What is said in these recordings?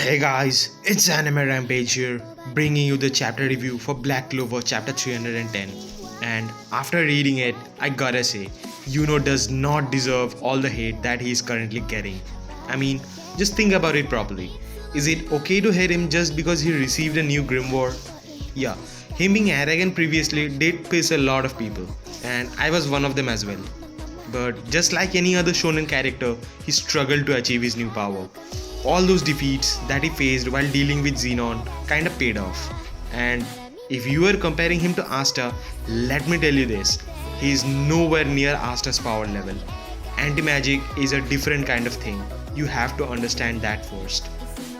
Hey guys, it's Anime Rampage here, bringing you the chapter review for Black Clover chapter 310. And after reading it, I gotta say, Yuno does not deserve all the hate that he is currently getting. I mean, just think about it properly. Is it okay to hate him just because he received a new Grimoire? Yeah, him being arrogant previously did piss a lot of people, and I was one of them as well. But just like any other shonen character, he struggled to achieve his new power. All those defeats that he faced while dealing with Zenon kinda paid off. And if you are comparing him to Asta, let me tell you this, he is nowhere near Asta's power level. Anti-magic is a different kind of thing. You have to understand that first.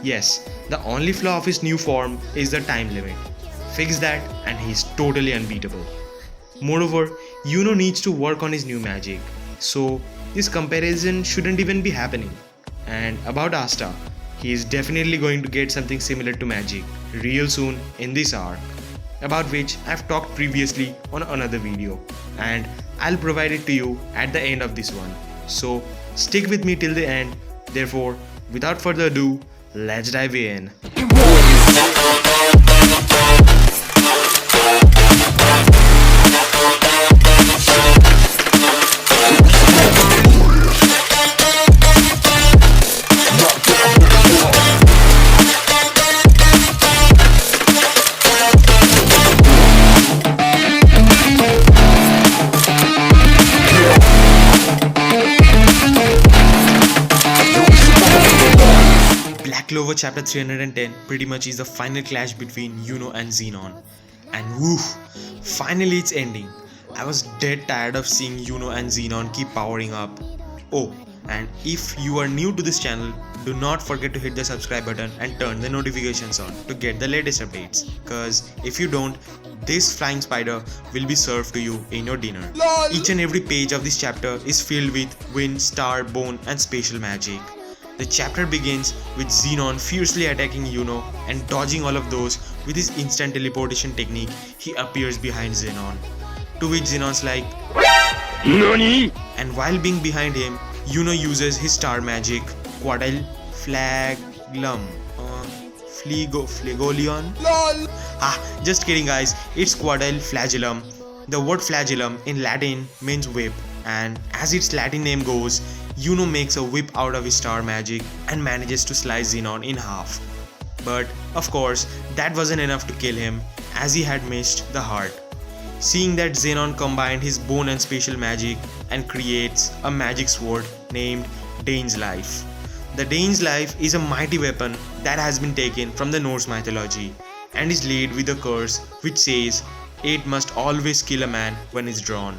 Yes, the only flaw of his new form is the time limit. Fix that and he's totally unbeatable. Moreover, Yuno needs to work on his new magic, so this comparison shouldn't even be happening. And about Asta, he is definitely going to get something similar to magic real soon in this arc, about which I've talked previously on another video, and I'll provide it to you at the end of this one. So stick with me till the end. Therefore, without further ado, let's dive in. Black Clover chapter 310 pretty much is the final clash between Yuno and Zenon. And woof, finally it's ending. I was dead tired of seeing Yuno and Zenon keep powering up. Oh, and if you are new to this channel, do not forget to hit the subscribe button and turn the notifications on to get the latest updates. Cause if you don't, this flying spider will be served to you in your dinner. Each and every page of this chapter is filled with wind, star, bone and spatial magic. The chapter begins with Zenon fiercely attacking Yuno and dodging all of those with his instant teleportation technique. He appears behind Zenon, to which Zenon's like NANI? And while being behind him, Yuno uses his star magic Quadile Flagellum Flegolion. Just kidding guys, it's Quadile Flagellum. The word flagellum in Latin means whip, and as its Latin name goes, Yuno makes a whip out of his star magic and manages to slice Zenon in half. But of course, that wasn't enough to kill him, as he had missed the heart. Seeing that, Zenon combined his bone and spatial magic and creates a magic sword named Dane's Life. The Dane's Life is a mighty weapon that has been taken from the Norse mythology and is laid with a curse which says it must always kill a man when it's drawn.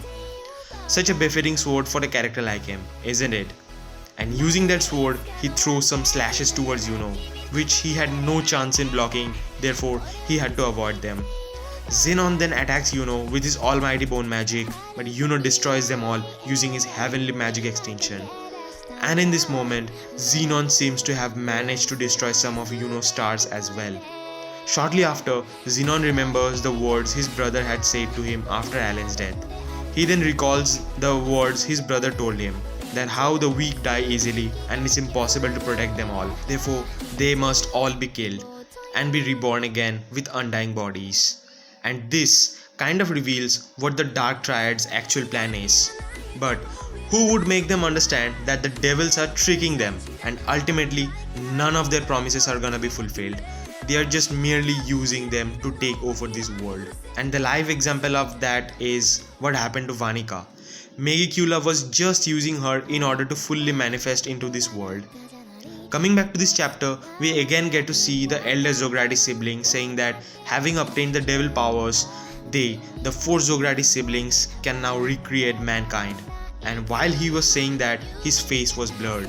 Such a befitting sword for a character like him, isn't it? And using that sword, he throws some slashes towards Yuno, which he had no chance in blocking, therefore he had to avoid them. Zenon then attacks Yuno with his almighty bone magic, but Yuno destroys them all using his heavenly magic extinction. And in this moment, Zenon seems to have managed to destroy some of Yuno's stars as well. Shortly after, Zenon remembers the words his brother had said to him after Alan's death. He then recalls the words his brother told him, that how the weak die easily and it's impossible to protect them all. Therefore, they must all be killed and be reborn again with undying bodies. And this kind of reveals what the Dark Triad's actual plan is. But who would make them understand that the devils are tricking them and ultimately none of their promises are gonna be fulfilled. They are just merely using them to take over this world. And the live example of that is what happened to Vanika. Megicula was just using her in order to fully manifest into this world. Coming back to this chapter, we again get to see the elder Zograti sibling saying that having obtained the devil powers, they, the four Zograti siblings, can now recreate mankind. And while he was saying that, his face was blurred,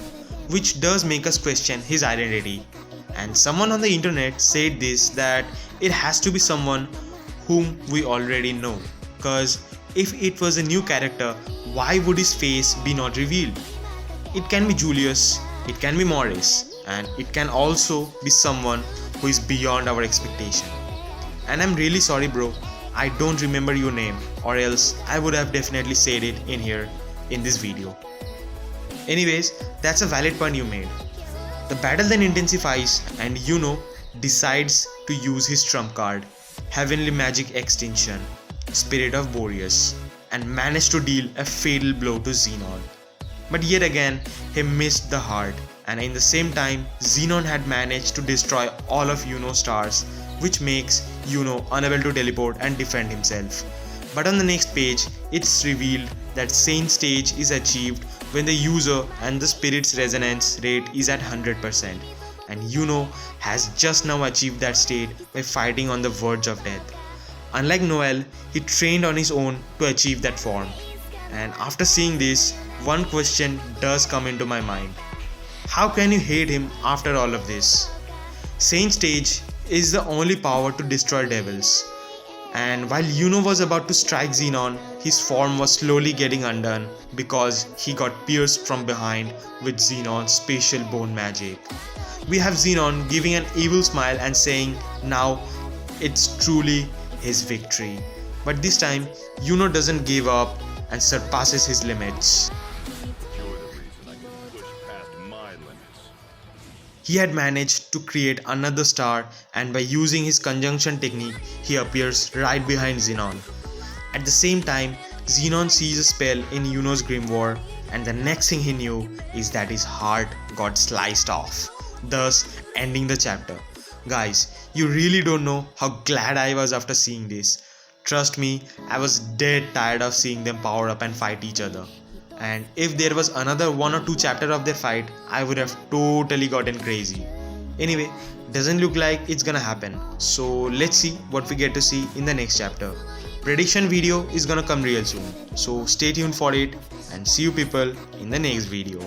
which does make us question his identity. And someone on the internet said this, that it has to be someone whom we already know, cause if it was a new character, why would his face be not revealed? It can be Julius, it can be Morris, and it can also be someone who is beyond our expectation. And I'm really sorry bro, I don't remember your name, or else I would have definitely said it in here in this video. Anyways, that's a valid point you made. The battle then intensifies and Yuno decides to use his trump card, Heavenly Magic Extinction, Spirit of Boreas, and managed to deal a fatal blow to Zenon. But yet again, he missed the heart, and in the same time, Zenon had managed to destroy all of Yuno's stars, which makes Yuno unable to teleport and defend himself. But on the next page, it's revealed that sane stage is achieved when the user and the spirit's resonance rate is at 100%, and Yuno has just now achieved that state by fighting on the verge of death. Unlike Noel, he trained on his own to achieve that form. And after seeing this, one question does come into my mind. How can you hate him after all of this? Sane Stage is the only power to destroy devils. And while Yuno was about to strike Zenon, his form was slowly getting undone because he got pierced from behind with Zenon's spatial bone magic. We have Zenon giving an evil smile and saying, now it's truly his victory. But this time, Yuno doesn't give up and surpasses his limits. He had managed to create another star, and by using his conjunction technique, he appears right behind Zenon. At the same time, Zenon sees a spell in Yuno's Grimoire, and the next thing he knew is that his heart got sliced off, thus ending the chapter. Guys, you really don't know how glad I was after seeing this. Trust me, I was dead tired of seeing them power up and fight each other. And if there was another 1 or 2 chapters of their fight, I would have totally gotten crazy. Anyway, doesn't look like it's gonna happen. So let's see what we get to see in the next chapter. Prediction video is gonna come real soon. So stay tuned for it and see you people in the next video.